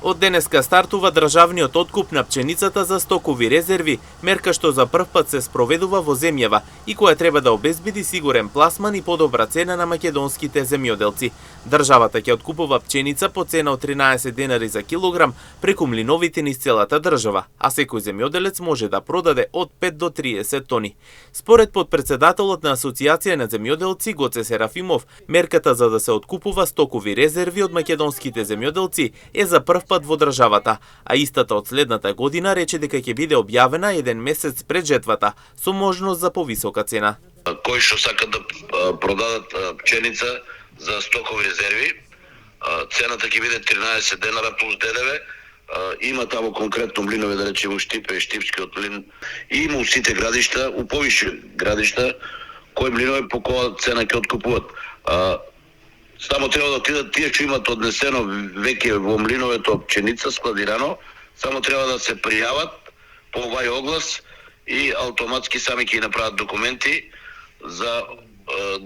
Од денеска стартува државниот откуп на пченицата за стокови резерви, мерка што за прв пат се спроведува во земјава и која треба да обезбеди сигурен пласман и подобра цена на македонските земјоделци. Државата ќе откупува пченица по цена од 13 денари за килограм преку млиновите низ целата држава, а секој земјоделец може да продаде од 5 до 30 тони. Според подпредседателот на Асоциација на земјоделци Гоце Серафимов, мерката за да се откупува стокови резерви од македонските земјоделци е за прв пат во државата, а истата од следната година рече дека ќе биде објавена еден месец пред жетвата, со можност за повисока цена. Кои што сакат да продадат пченица за стокови резерви, цената ќе биде 13 денара плюс ДДВ. Има таму конкретно млинове, да речеме Штипе, Штипскиот млин, и има у сите градишта, у повише градишта, кои млинове по која цена ќе откупуваат. Само треба да отидат тие што имат однесено веќе во млиновето пченица складирано, само треба да се пријават по овај оглас и автоматски сами ќе направат документи за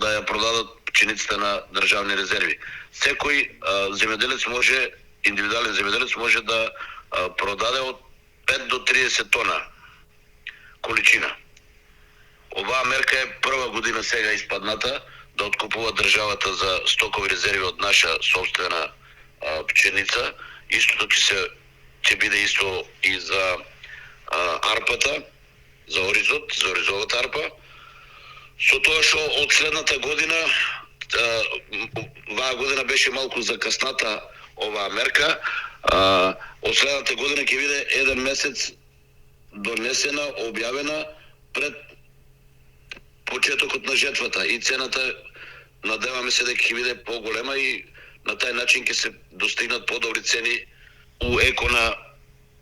да ја продадат пченицата на државни резерви. Секој земјоделец може, индивидуален земјоделец може да продаде од 5 до 30 тона количина. Оваа мерка е прва година сега испадната да откупува државата за стокови резерви од наша собствена пченица. Истото ќе биде исто и за арпата, за оризовата арпа. Со тоа што од следната година, оваа година беше малку закасната оваа мерка, од следната година ќе биде еден месец донесена, објавена пред почетокот на жетвата и цената надеваме се дека ќе биде поголема и на тај начин ќе се достигнат подобри цени у еко на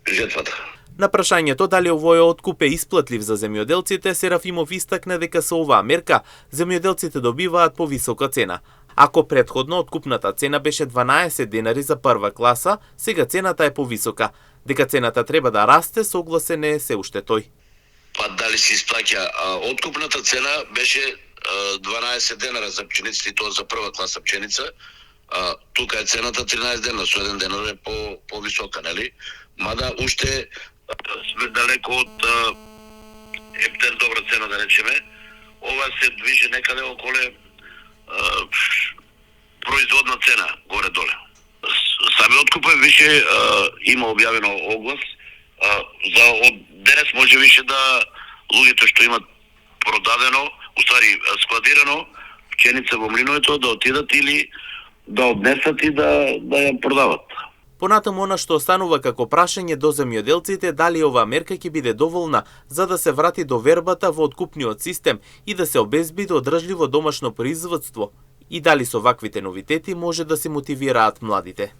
жетвата. На прашањето дали овој откуп е исплатлив за земјоделците, Серафимов истакна дека со оваа мерка земјоделците добиваат повисока цена. Ако претходно откупната цена беше 12 денари за прва класа, сега цената е повисока. Дека цената треба да расте, согласен е се уште тој. Па дали се исплаќа? Откупната цена беше 12 денара за пчениците и тоа за прва класа пченица. Тука е цената 13 денара, со 1 денар е по-висока, нели? Мада уште сме далеко од ептен добра цена, да речеме. Ова се движи некаде околе производна цена, горе-доле. Сами откупи више има објавено оглас. За од денес може више да луѓето што имат продадено, уствари складирано пченица во млиновето да отидат или да однесат и да ја продават. Понатаму она што останува како прашање до земјоделците дали оваа мерка ќе биде доволна за да се врати довербата во откупниот систем и да се обезбеди одржливо домашно производство и дали со ваквите новитети може да се мотивираат младите.